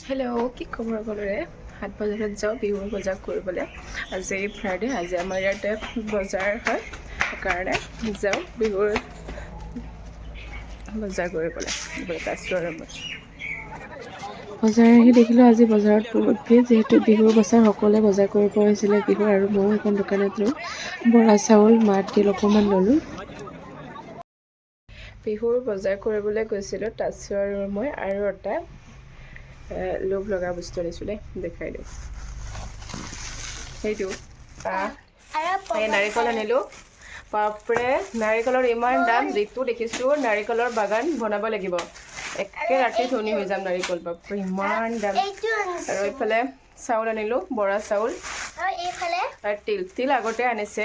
hello' কি খবৰ সকলোৰে হাট বজাৰত যাওঁ বিহুৰ বজাৰ কৰিবলৈ আজি ফ্ৰাইডে আজি আমাৰ ইয়াতে বজাৰ হয় সেইকাৰণে যাওঁ বিহুৰ বজাৰ কৰিবলৈ আছোঁ আৰু মই বজাৰ আহি দেখিলোঁ আজি বজাৰত বহুত ভিৰ যিহেতু বিহুৰ বজাৰ সকলোৱে বজাৰ কৰিব আহিছিলে বিহুৰ আৰু ময়ো এখন দোকানত লৈ বৰা চাউল মাহ তিল অকণমান ল'লোঁ বিহুৰ বজাৰ কৰিবলৈ গৈছিলোঁ তাছো আৰু মই আৰু এটা লোভ লগা বস্তু আনিছোঁ দেই দেখাই দিওঁ সেইটো নাৰিকল আনিলোঁ বাপৰে নাৰিকলৰ ইমান দাম যিটো দেখিছোঁ নাৰিকলৰ বাগান বনাব লাগিব একে ৰাতি ধনী হৈ যাম নাৰিকল বাপৰে ইমান দাম আৰু এইফালে চাউল আনিলোঁ বৰা চাউল আৰু তিল আগতে আনিছে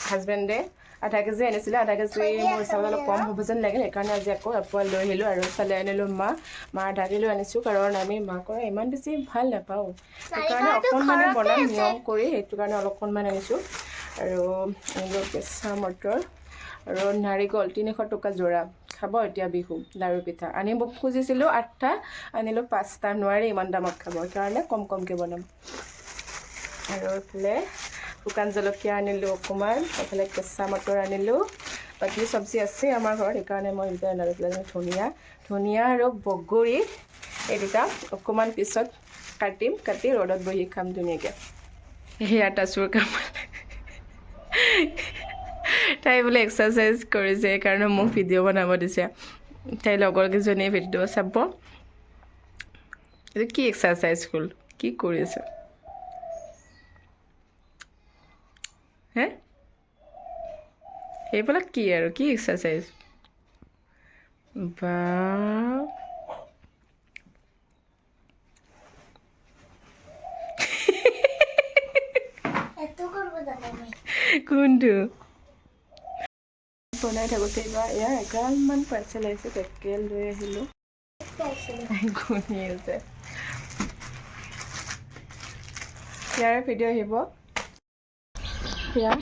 হাজবেণ্ডে আধা কেজি আনিছিলে আধা কেজি মোৰ চাউল অলপ কম হ'ব যেন লাগিল সেইকাৰণে আজি আকৌ এপোৱা লৈ আহিলোঁ আৰু ইফালে আনিলোঁ মাহ আধা কিলো আনিছোঁ কাৰণ আমি মাকৰ ইমান বেছি ভাল নাপাওঁ সেইকাৰণে অকণমান বনাম নিয়ম কৰি সেইটো কাৰণে অকণমান আনিছোঁ আৰু আনিলোঁ কেঁচা মটৰ আৰু নাৰিকল 300 টকা যোৰা খাব এতিয়া বিহু লাড়ু পিঠা আনিব খুজিছিলোঁ 8টা আনিলোঁ 5টা নোৱাৰি ইমান দামত খাব সেইকাৰণে কমকৈ বনাম আৰু এইফালে শুকান জলকীয়া আনিলোঁ অকণমান এইফালে কেঁচা মটৰ আনিলোঁ বাকী চব্জি আছে আমাৰ ঘৰত সেইকাৰণে মই দুটা আনিলোঁ ধনিয়া আৰু বগৰী এই দুটা অকণমান পিছত কাটি ৰ'দত বহি খাম ধুনীয়াকৈ সেয়া তাচোৰ কাম তাই বোলে এক্সাৰচাইজ কৰিছে সেইকাৰণে মোক ভিডিঅ' বনাব দিছে তাইৰ লগৰ কেইজনীয়ে ভিডিঅ' চাব এইটো কি এক্সাৰচাইজ হ'ল কি কৰিছে হে এইবিলাক কি আৰু কি এক্সাৰচাইজ বা কোনটো বনাই থাকোঁতে এয়া এগালমান পাৰ্চেল আহিছে পেকেল লৈ আহিলোঁ ঘূৰি আছে ইয়াৰে ভিডিঅ' আহিব এয়া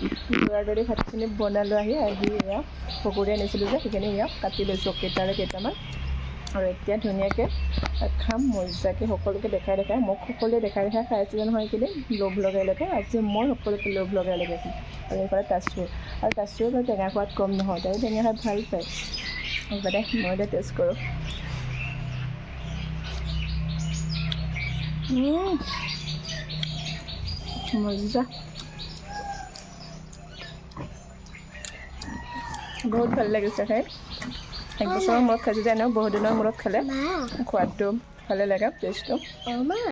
দৌৰা ভাতখিনি বনালোঁ আহি এয়া পকৰি আনিছিলোঁ যে সেইখিনি এয়া কাটি লৈছোঁ কেইটামান আৰু এতিয়া ধুনীয়াকৈ খাম মজাকৈ সকলোকে দেখাই মোক সকলোৱে দেখাই খাই আছিলে নহয় কিন্তু লোভ লগাই আজি মই সকলোকে লোভ লগাই খাম আৰু এইফালে তাচোৰ আৰু তাচোৰ মই টেঙা খোৱাত কম নহয় তাই টেঙা খাই ভাল পায় সেইকাৰণে মই এতিয়া টেষ্ট কৰোঁ মজা বহুত ভাল লাগিছে খাই এক বছৰৰ মূৰত খাইছোঁ যে এনেও বহুত দিনৰ মূৰত খালে সোৱাদটো ভালে লাগে টেষ্টটো